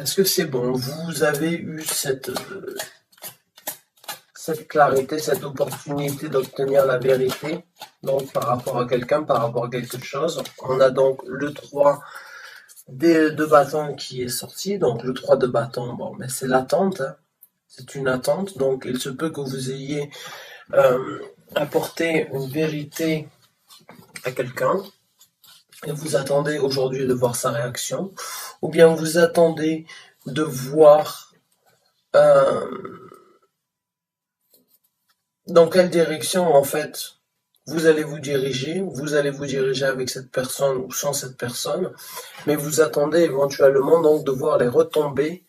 est-ce que c'est bon? Vous avez eu cette clarité, cette opportunité d'obtenir la vérité, donc par rapport à quelqu'un, par rapport à quelque chose. On a donc le 3 de bâton qui est sorti, donc le 3 de bâton, bon, mais c'est l'attente, hein. C'est une attente, donc il se peut que vous ayez apporté une vérité à quelqu'un, et vous attendez aujourd'hui de voir sa réaction, ou bien vous attendez de voir dans quelle direction en fait vous allez vous diriger avec cette personne ou sans cette personne, mais vous attendez éventuellement donc de voir les retombées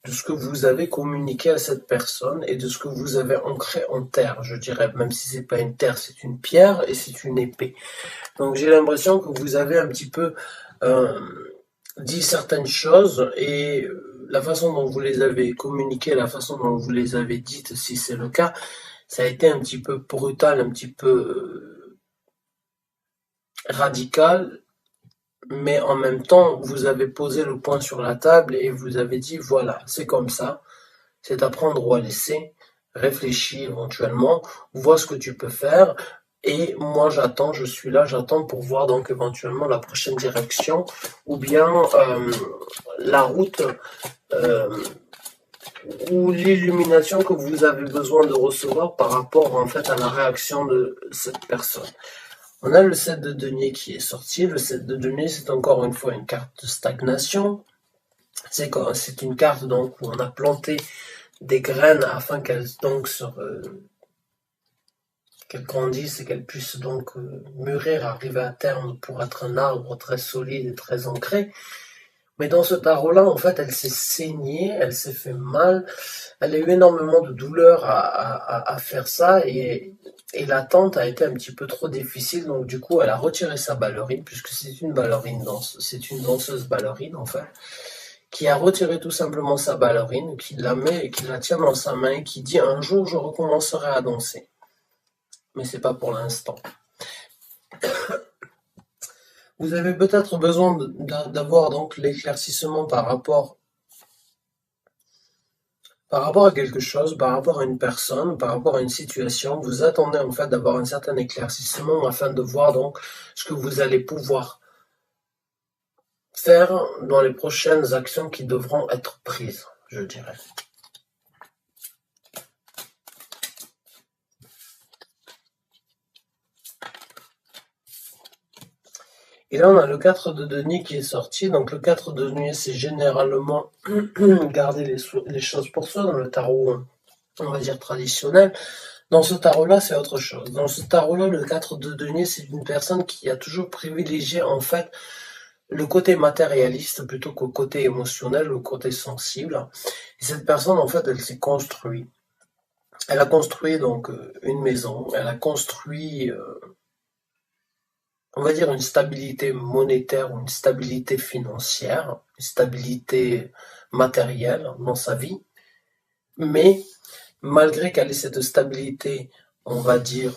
de ce que vous avez communiqué à cette personne et de ce que vous avez ancré en terre, je dirais, même si c'est pas une terre, c'est une pierre et c'est une épée. Donc j'ai l'impression que vous avez un petit peu dit certaines choses et la façon dont vous les avez communiquées, la façon dont vous les avez dites, si c'est le cas, ça a été un petit peu brutal, un petit peu radical, mais en même temps, vous avez posé le point sur la table et vous avez dit, voilà, c'est comme ça, c'est à prendre ou à laisser, réfléchis éventuellement, vois ce que tu peux faire, et moi j'attends, je suis là, j'attends pour voir donc éventuellement la prochaine direction, ou bien la route ou l'illumination que vous avez besoin de recevoir par rapport en fait à la réaction de cette personne. On a le 7 de denier qui est sorti. Le 7 de denier, c'est encore une fois une carte de stagnation. C'est une carte donc où on a planté des graines afin qu'elles donc qu'elles grandissent et qu'elles puissent donc mûrir, arriver à terme pour être un arbre très solide et très ancré. Mais dans ce tarot-là, en fait, elle s'est saignée, elle s'est fait mal, elle a eu énormément de douleur à faire ça et l'attente a été un petit peu trop difficile, donc du coup, elle a retiré sa ballerine, puisque c'est une danseuse ballerine, en fait, qui a retiré tout simplement sa ballerine, qui la met, qui la tient dans sa main et qui dit un jour je recommencerai à danser. Mais c'est pas pour l'instant. Vous avez peut-être besoin d'avoir donc l'éclaircissement par rapport à quelque chose, par rapport à une personne, par rapport à une situation. Vous attendez en fait d'avoir un certain éclaircissement afin de voir donc ce que vous allez pouvoir faire dans les prochaines actions qui devront être prises, je dirais. Et là, on a le 4 de denier qui est sorti. Donc, le 4 de denier, c'est généralement garder les choses pour soi dans le tarot, on va dire, traditionnel. Dans ce tarot-là, c'est autre chose. Dans ce tarot-là, le 4 de denier, c'est une personne qui a toujours privilégié, en fait, le côté matérialiste plutôt qu'au côté émotionnel, le côté sensible. Et cette personne, en fait, elle s'est construite. Elle a construit, donc, une maison. Elle a construit... on va dire une stabilité monétaire ou une stabilité financière, une stabilité matérielle dans sa vie, mais malgré qu'elle ait cette stabilité, on va dire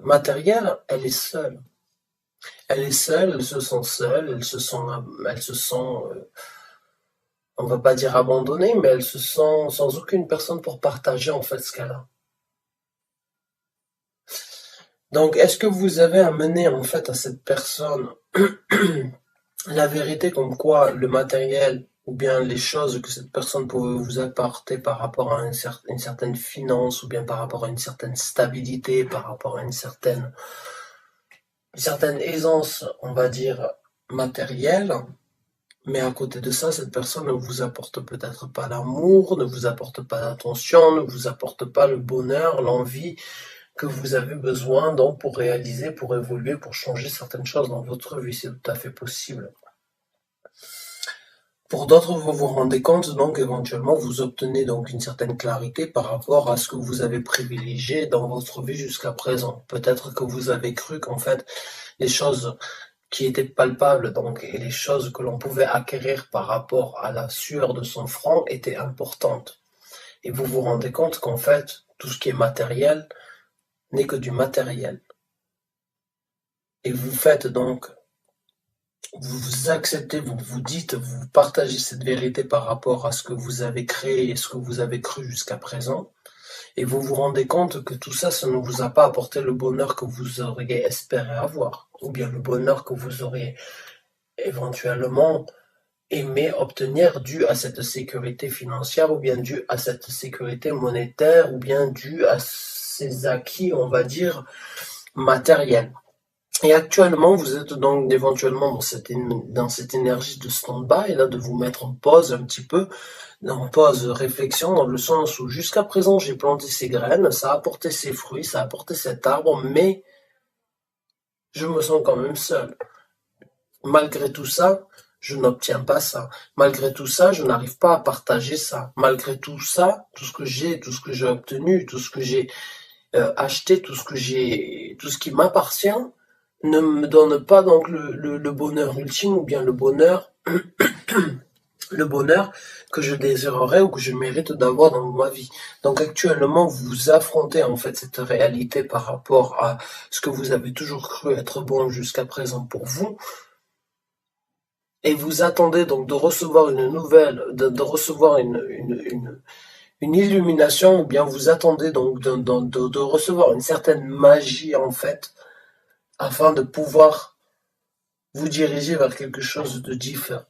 matérielle, elle est seule. Elle est seule, elle se sent seule, elle se sent, on va pas dire abandonnée, mais elle se sent sans aucune personne pour partager en fait ce qu'elle a. Donc, est-ce que vous avez amené en fait à cette personne la vérité comme quoi le matériel ou bien les choses que cette personne pouvait vous apporter par rapport à une certaine finance ou bien par rapport à une certaine stabilité, par rapport à une certaine aisance, on va dire, matérielle, mais à côté de ça, cette personne ne vous apporte peut-être pas l'amour, ne vous apporte pas l'attention, ne vous apporte pas le bonheur, l'envie que vous avez besoin donc pour réaliser, pour évoluer, pour changer certaines choses dans votre vie. C'est tout à fait possible. Pour d'autres, vous vous rendez compte, donc éventuellement, vous obtenez donc une certaine clarité par rapport à ce que vous avez privilégié dans votre vie jusqu'à présent. Peut-être que vous avez cru qu'en fait, les choses qui étaient palpables, donc, et les choses que l'on pouvait acquérir par rapport à la sueur de son front étaient importantes. Et vous vous rendez compte qu'en fait, tout ce qui est matériel n'est que du matériel. Et vous faites donc vous acceptez, vous vous dites, vous partagez cette vérité par rapport à ce que vous avez créé et ce que vous avez cru jusqu'à présent, et vous vous rendez compte que tout ça, ça ne vous a pas apporté le bonheur que vous auriez espéré avoir, ou bien le bonheur que vous auriez éventuellement aimé obtenir dû à cette sécurité financière, ou bien dû à cette sécurité monétaire, ou bien dû à ces acquis, on va dire, matériels. Et actuellement, vous êtes donc éventuellement dans cette énergie de stand-by, là, de vous mettre en pause un petit peu, en pause réflexion, dans le sens où jusqu'à présent, j'ai planté ces graines, ça a apporté ses fruits, ça a apporté cet arbre, mais je me sens quand même seul. Malgré tout ça, je n'obtiens pas ça. Malgré tout ça, je n'arrive pas à partager ça. Malgré tout ça, tout ce que j'ai obtenu, tout ce que j'ai acheté, tout ce qui m'appartient, ne me donne pas donc le bonheur ultime ou bien le bonheur que je désirerais ou que je mérite d'avoir dans ma vie. Donc actuellement, vous affrontez en fait cette réalité par rapport à ce que vous avez toujours cru être bon jusqu'à présent pour vous. Et vous attendez donc de recevoir une nouvelle, de recevoir une illumination, ou bien vous attendez donc de recevoir une certaine magie en fait, afin de pouvoir vous diriger vers quelque chose de différent.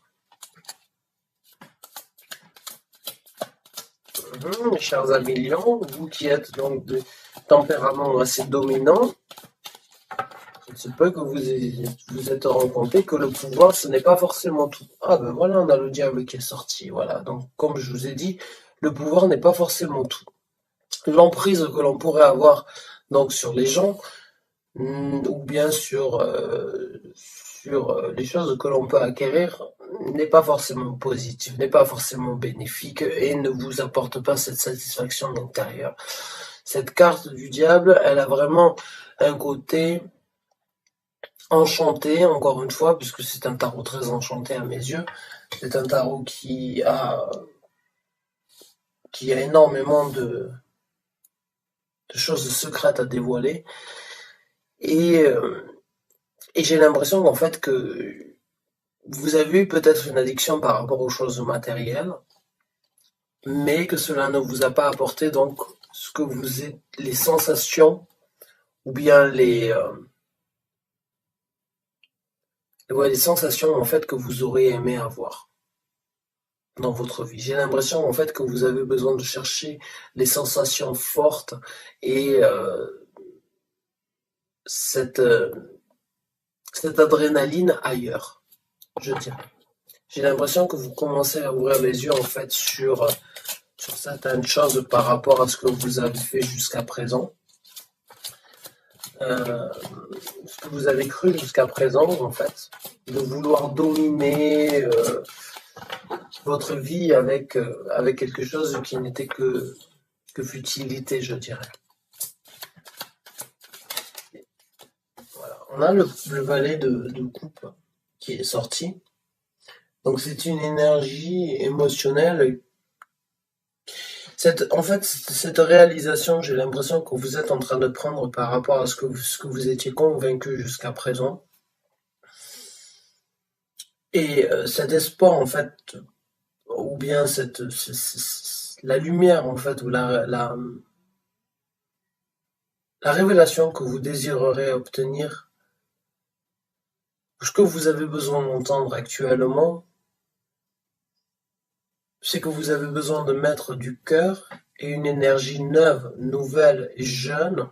Mes chers amis lions, vous qui êtes donc de tempérament assez dominant, il se peut que vous êtes rendu compte que le pouvoir, ce n'est pas forcément tout. Ah ben voilà, on a le diable qui est sorti. Voilà, donc comme je vous ai dit, le pouvoir n'est pas forcément tout. L'emprise que l'on pourrait avoir donc sur les gens, ou bien sur les choses que l'on peut acquérir, n'est pas forcément positive, n'est pas forcément bénéfique et ne vous apporte pas cette satisfaction intérieure. Cette carte du diable, elle a vraiment un côté enchanté, encore une fois, puisque c'est un tarot très enchanté à mes yeux. C'est un tarot qui a énormément de choses secrètes à dévoiler. Et j'ai l'impression qu'en fait que vous avez eu peut-être une addiction par rapport aux choses matérielles, mais que cela ne vous a pas apporté donc ce que vous êtes, les sensations ou bien les sensations en fait que vous auriez aimé avoir dans votre vie. J'ai l'impression en fait que vous avez besoin de chercher des sensations fortes et cette adrénaline ailleurs, je dirais. J'ai l'impression que vous commencez à ouvrir les yeux en fait sur certaines choses par rapport à ce que vous avez fait jusqu'à présent. Ce que vous avez cru jusqu'à présent, en fait, de vouloir dominer votre vie avec quelque chose qui n'était que futilité, je dirais. Voilà. On a le valet de coupe qui est sorti. Donc c'est une énergie émotionnelle. En fait, cette réalisation, j'ai l'impression que vous êtes en train de prendre par rapport à ce que vous étiez convaincu jusqu'à présent. Et cet espoir, en fait, ou bien la lumière, en fait, ou la révélation que vous désirerez obtenir, ce que vous avez besoin d'entendre actuellement, c'est que vous avez besoin de mettre du cœur et une énergie neuve, nouvelle et jeune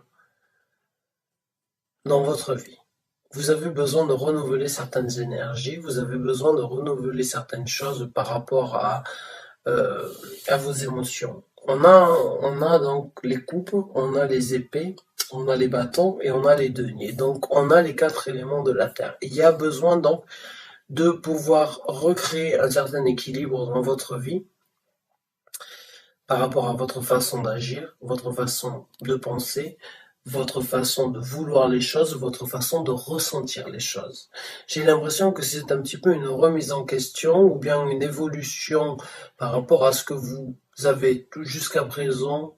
dans votre vie. Vous avez besoin de renouveler certaines énergies, vous avez besoin de renouveler certaines choses par rapport à vos émotions. On a donc les coupes, on a les épées, on a les bâtons et on a les deniers. Donc on a les 4 éléments de la terre. Il y a besoin donc de pouvoir recréer un certain équilibre dans votre vie par rapport à votre façon d'agir, votre façon de penser, votre façon de vouloir les choses, votre façon de ressentir les choses. J'ai l'impression que c'est un petit peu une remise en question ou bien une évolution par rapport à ce que vous avez jusqu'à présent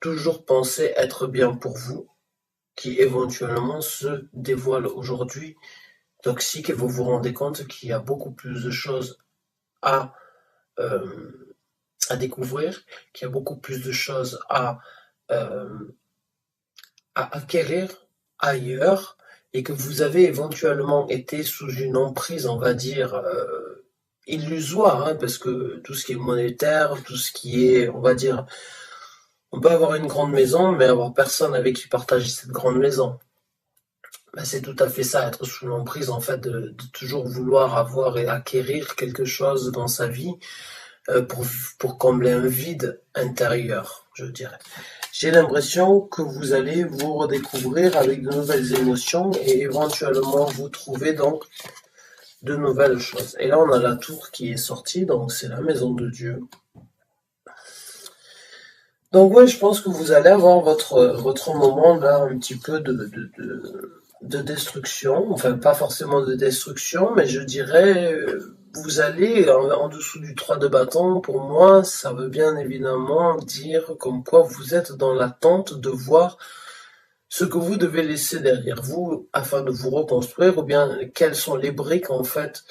toujours pensé être bien pour vous, qui éventuellement se dévoile aujourd'hui toxique et vous vous rendez compte qu'il y a beaucoup plus de choses à, à découvrir, qu'il y a beaucoup plus de choses euh, à acquérir ailleurs et que vous avez éventuellement été sous une emprise, on va dire, illusoire, hein, parce que tout ce qui est monétaire, tout ce qui est, on va dire, on peut avoir une grande maison, mais avoir personne avec qui partager cette grande maison. Ben, c'est tout à fait ça, être sous l'emprise, en fait, de toujours vouloir avoir et acquérir quelque chose dans sa vie pour combler un vide intérieur, je dirais. J'ai l'impression que vous allez vous redécouvrir avec de nouvelles émotions et éventuellement vous trouver donc de nouvelles choses. Et là, on a la tour qui est sortie, donc c'est la maison de Dieu. Donc ouais, je pense que vous allez avoir votre moment là un petit peu de destruction, enfin pas forcément de destruction, mais je dirais vous allez en dessous du 3 de bâton, pour moi ça veut bien évidemment dire comme quoi vous êtes dans l'attente de voir ce que vous devez laisser derrière vous afin de vous reconstruire, ou bien quelles sont les briques en fait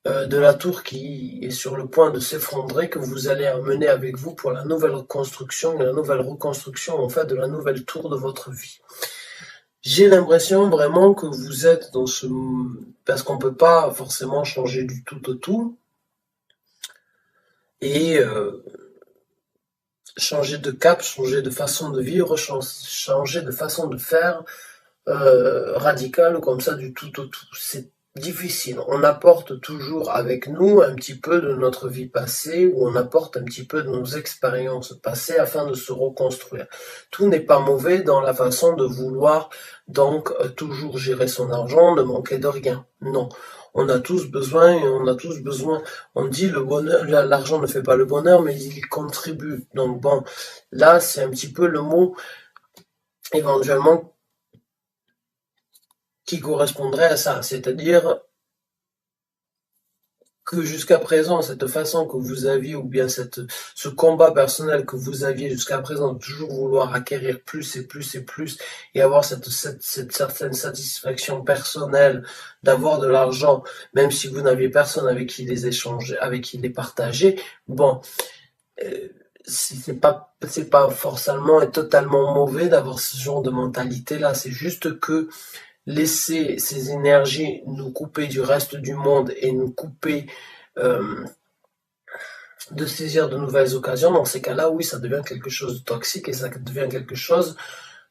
de la tour qui est sur le point de s'effondrer que vous allez amener avec vous pour la nouvelle construction et la nouvelle reconstruction en fait de la nouvelle tour de votre vie. J'ai l'impression vraiment que vous êtes dans ce... Parce qu'on peut pas forcément changer du tout au tout et changer de cap, changer de façon de vivre, changer de façon de faire radical comme ça du tout au tout. C'est difficile. On apporte toujours avec nous un petit peu de notre vie passée ou on apporte un petit peu de nos expériences passées afin de se reconstruire. Tout n'est pas mauvais dans la façon de vouloir donc toujours gérer son argent, ne manquer de rien. Non. On a tous besoin et on a tous besoin. On dit le bonheur, l'argent ne fait pas le bonheur, mais il y contribue. Donc bon, là c'est un petit peu le mot éventuellement qui correspondrait à ça, c'est-à-dire que jusqu'à présent, cette façon que vous aviez, ou bien ce combat personnel que vous aviez jusqu'à présent, de toujours vouloir acquérir plus et plus et plus, et avoir cette certaine satisfaction personnelle d'avoir de l'argent, même si vous n'aviez personne avec qui les échanger, avec qui les partager, bon, c'est pas forcément et totalement mauvais d'avoir ce genre de mentalité-là, c'est juste que laisser ces énergies nous couper du reste du monde et nous couper euh, de saisir de nouvelles occasions, dans ces cas-là, oui, ça devient quelque chose de toxique et ça devient quelque chose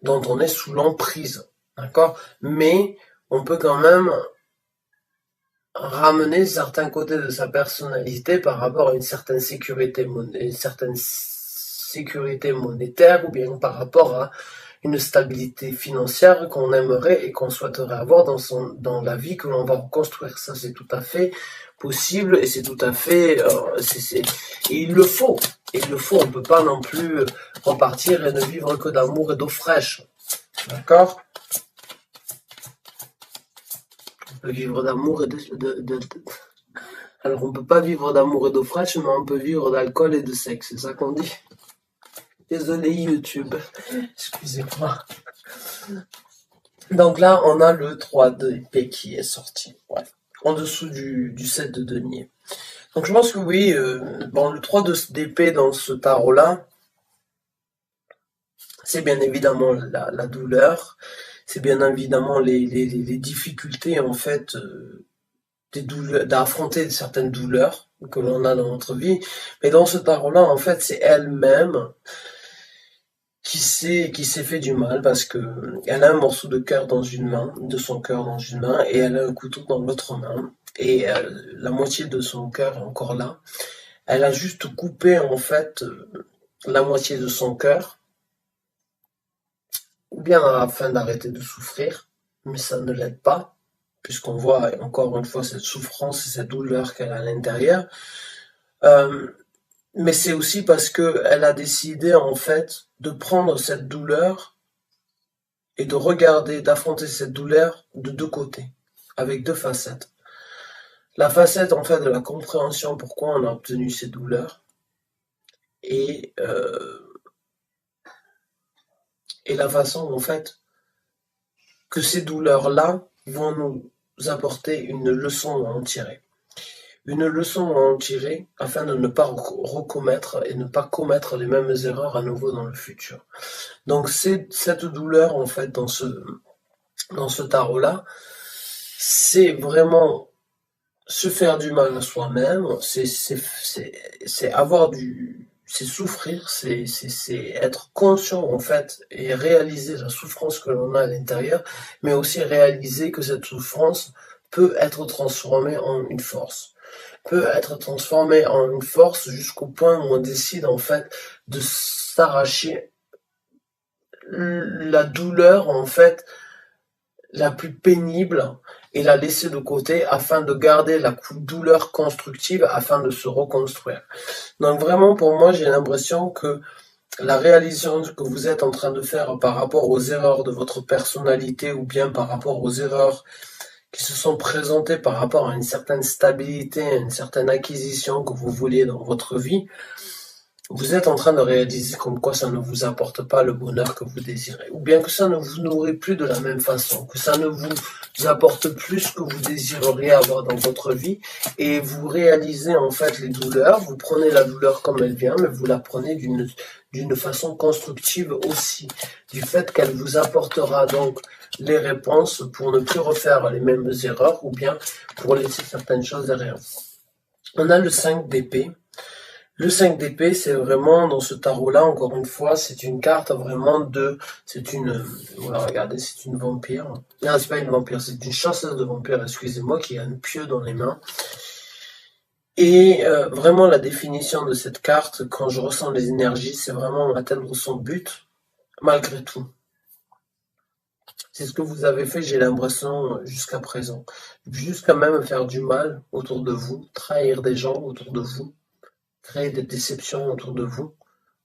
dont on est sous l'emprise. D'accord? Mais on peut quand même ramener certains côtés de sa personnalité par rapport à une certaine sécurité monétaire ou bien par rapport à une stabilité financière qu'on aimerait et qu'on souhaiterait avoir dans la vie que l'on va reconstruire. Ça, c'est tout à fait possible et c'est tout à fait... et il le faut. Il le faut. On ne peut pas non plus repartir et ne vivre que d'amour et d'eau fraîche. D'accord? On peut vivre d'amour et Alors, on peut pas vivre d'amour et d'eau fraîche, mais on peut vivre d'alcool et de sexe. C'est ça qu'on dit? Désolé, YouTube. Excusez-moi. Donc là, on a le 3 d'épée qui est sorti. Ouais. En dessous du 7 de denier. Donc je pense que oui, bon, le 3 d'épée dans ce tarot-là, c'est bien évidemment la douleur, c'est bien évidemment les difficultés en fait d'affronter certaines douleurs que l'on a dans notre vie. Mais dans ce tarot-là, en fait, c'est elle-même qui s'est fait du mal parce que elle a un morceau de cœur dans une main, de son cœur dans une main, et elle a un couteau dans l'autre main, et la moitié de son cœur est encore là. Elle a juste coupé en fait la moitié de son cœur, ou bien afin d'arrêter de souffrir, mais ça ne l'aide pas, puisqu'on voit encore une fois cette souffrance et cette douleur qu'elle a à l'intérieur. Mais c'est aussi parce que elle a décidé en fait de prendre cette douleur et de regarder, d'affronter cette douleur de deux côtés, avec deux facettes. La facette en fait de la compréhension pourquoi on a obtenu ces douleurs et la façon en fait que ces douleurs-là vont nous apporter une leçon à en tirer. Une leçon à en tirer afin de ne pas recommettre et ne pas commettre les mêmes erreurs à nouveau dans le futur. Donc c'est cette douleur en fait dans ce tarot-là, c'est vraiment se faire du mal à soi-même, c'est avoir c'est souffrir, c'est être conscient en fait et réaliser la souffrance que l'on a à l'intérieur, mais aussi réaliser que cette souffrance peut être transformée en une force, peut être transformée en une force jusqu'au point où on décide en fait de s'arracher la douleur en fait la plus pénible et la laisser de côté afin de garder la douleur constructive afin de se reconstruire. Donc vraiment pour moi j'ai l'impression que la réalisation que vous êtes en train de faire par rapport aux erreurs de votre personnalité ou bien par rapport aux erreurs qui se sont présentées par rapport à une certaine stabilité, à une certaine acquisition que vous vouliez dans votre vie, vous êtes en train de réaliser comme quoi ça ne vous apporte pas le bonheur que vous désirez, ou bien que ça ne vous nourrit plus de la même façon, que ça ne vous apporte plus ce que vous désireriez avoir dans votre vie, et vous réalisez en fait les douleurs, vous prenez la douleur comme elle vient, mais vous la prenez d'une façon constructive aussi, du fait qu'elle vous apportera donc les réponses pour ne plus refaire les mêmes erreurs, ou bien pour laisser certaines choses derrière vous. On a le 5 d'épée. Le 5 d'épée, c'est vraiment, dans ce tarot-là, encore une fois, c'est une carte vraiment voilà, regardez, c'est une vampire. Non, c'est pas une vampire, c'est une chasseuse de vampires, excusez-moi, qui a un pieu dans les mains. Et vraiment, la définition de cette carte, quand je ressens les énergies, c'est vraiment atteindre son but, malgré tout. C'est ce que vous avez fait, j'ai l'impression, jusqu'à présent. Jusqu'à même faire du mal autour de vous, trahir des gens autour de vous, créer des déceptions autour de vous.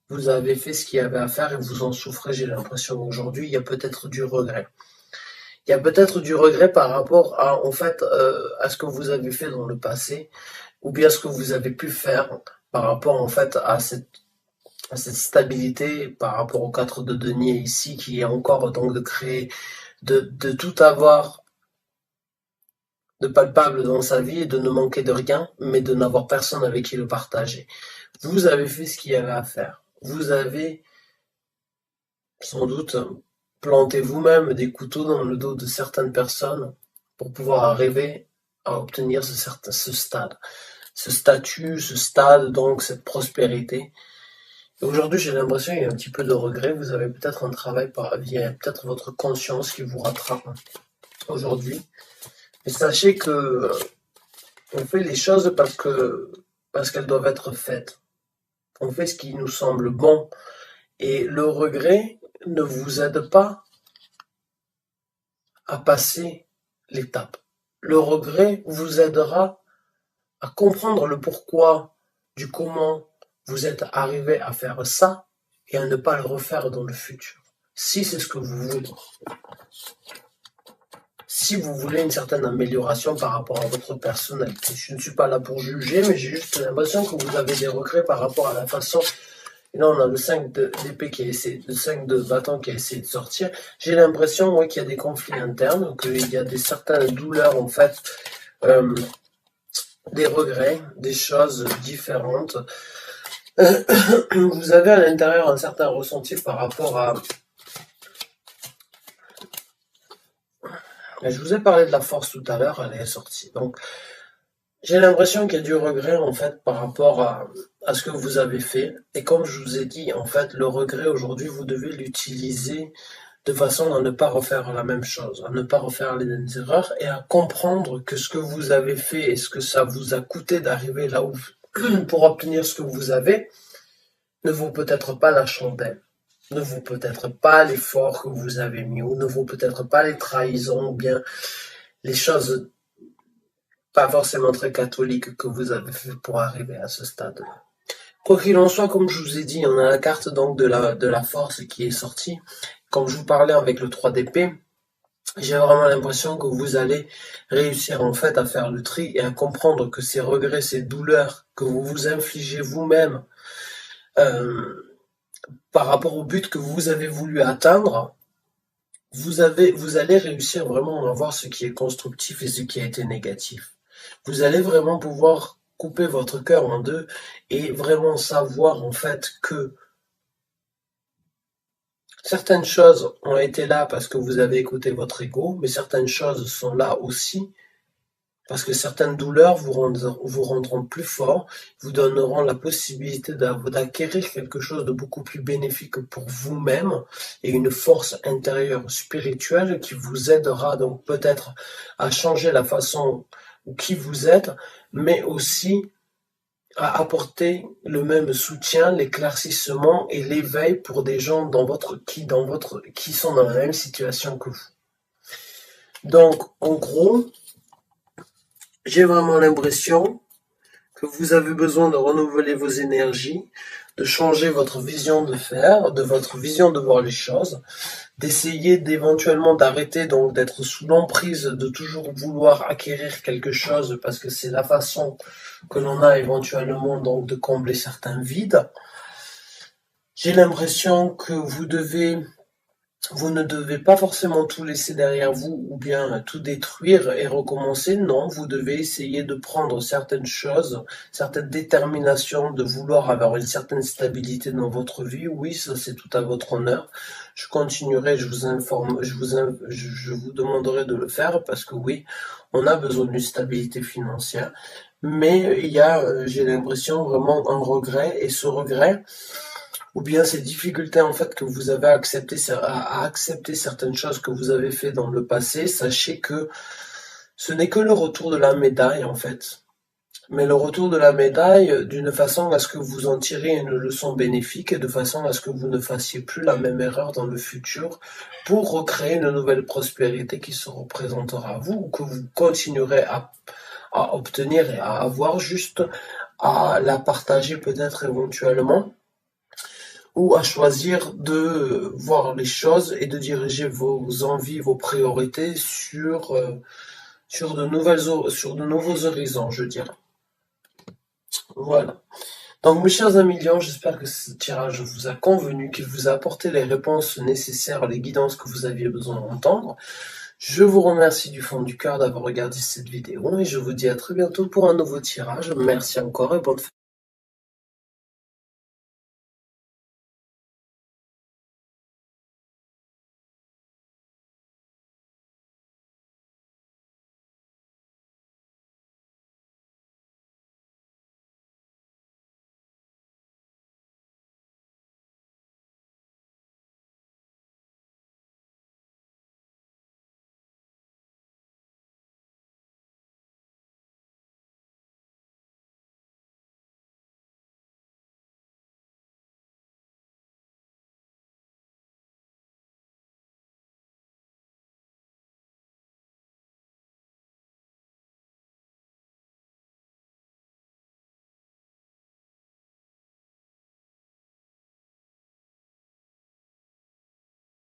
Vous avez fait ce qu'il y avait à faire et vous en souffrez, j'ai l'impression. Aujourd'hui, il y a peut-être du regret. Il y a peut-être du regret par rapport à, en fait, à ce que vous avez fait dans le passé, ou bien ce que vous avez pu faire par rapport, en fait, à cette stabilité, par rapport au 4 de denier ici, qui est encore donc de créer, de tout avoir de palpable dans sa vie et de ne manquer de rien, mais de n'avoir personne avec qui le partager. Vous avez fait ce qu'il y avait à faire. Vous avez sans doute planté vous-même des couteaux dans le dos de certaines personnes pour pouvoir arriver à obtenir ce stade, ce statut, ce stade, donc cette prospérité. Et aujourd'hui, j'ai l'impression qu'il y a un petit peu de regret. Vous avez peut-être un travail il y a peut-être votre conscience qui vous rattrape aujourd'hui. Mais sachez que on fait les choses parce qu'elles doivent être faites. On fait ce qui nous semble bon. Et le regret ne vous aide pas à passer l'étape. Le regret vous aidera à comprendre le pourquoi, du comment vous êtes arrivé à faire ça et à ne pas le refaire dans le futur. Si c'est ce que vous voulez. Si vous voulez une certaine amélioration par rapport à votre personnalité. Je ne suis pas là pour juger, mais j'ai juste l'impression que vous avez des regrets par rapport à la façon. Et là, on a le 5 d'épée le 5 de bâton qui a essayé de sortir. J'ai l'impression, qu'il y a des conflits internes, qu'il y a certaines douleurs, en fait, des regrets, des choses différentes. Vous avez à l'intérieur un certain ressenti par rapport à... Je vous ai parlé de la force tout à l'heure, elle est sortie. Donc, j'ai l'impression qu'il y a du regret, en fait, par rapport à ce que vous avez fait. Et comme je vous ai dit, en fait, le regret, aujourd'hui, vous devez l'utiliser de façon à ne pas refaire la même chose, à ne pas refaire les mêmes erreurs et à comprendre que ce que vous avez fait et ce que ça vous a coûté d'arriver là où pour obtenir ce que vous avez ne vaut peut-être pas la chandelle, ne vaut peut-être pas l'effort que vous avez mis ou ne vaut peut-être pas les trahisons ou bien les choses pas forcément très catholiques que vous avez fait pour arriver à ce stade-là. Quoi qu'il en soit, comme je vous ai dit, on a la carte donc de la force qui est sortie. Comme je vous parlais avec le 3 d'épée, j'ai vraiment l'impression que vous allez réussir en fait à faire le tri et à comprendre que ces regrets, ces douleurs que vous vous infligez vous-même par rapport au but que vous avez voulu atteindre, vous allez réussir vraiment à voir ce qui est constructif et ce qui a été négatif. Vous allez vraiment pouvoir couper votre cœur en deux et vraiment savoir en fait que certaines choses ont été là parce que vous avez écouté votre ego, mais certaines choses sont là aussi parce que certaines douleurs vous rendront plus fort, vous donneront la possibilité d'acquérir quelque chose de beaucoup plus bénéfique pour vous-même et une force intérieure spirituelle qui vous aidera donc peut-être à changer la façon qui vous êtes, mais aussi à apporter le même soutien, l'éclaircissement et l'éveil pour des gens qui sont dans la même situation que vous. Donc, en gros, j'ai vraiment l'impression que vous avez besoin de renouveler vos énergies, de changer votre vision de faire, de votre vision de voir les choses, d'essayer d'éventuellement d'arrêter donc d'être sous l'emprise de toujours vouloir acquérir quelque chose parce que c'est la façon que l'on a éventuellement donc de combler certains vides. J'ai l'impression que vous ne devez pas forcément tout laisser derrière vous ou bien tout détruire et recommencer. Non, vous devez essayer de prendre certaines choses, certaines déterminations, de vouloir avoir une certaine stabilité dans votre vie. Oui, ça c'est tout à votre honneur. Je continuerai, je vous informe, je vous demanderai de le faire parce que oui, on a besoin d'une stabilité financière. Mais il y a, j'ai l'impression, vraiment un regret et ce regret, ou bien ces difficultés en fait que vous avez à accepter certaines choses que vous avez fait dans le passé, sachez que ce n'est que le retour de la médaille en fait. Mais le retour de la médaille d'une façon à ce que vous en tirez une leçon bénéfique et de façon à ce que vous ne fassiez plus la même erreur dans le futur pour recréer une nouvelle prospérité qui se représentera à vous ou que vous continuerez à obtenir et à avoir juste à la partager peut-être éventuellement ou à choisir de voir les choses et de diriger vos envies, vos priorités sur sur de nouveaux horizons, je dirais. Voilà. Donc, mes chers amis lions, j'espère que ce tirage vous a convenu, qu'il vous a apporté les réponses nécessaires, les guidances que vous aviez besoin d'entendre. Je vous remercie du fond du cœur d'avoir regardé cette vidéo et je vous dis à très bientôt pour un nouveau tirage. Merci encore et bonne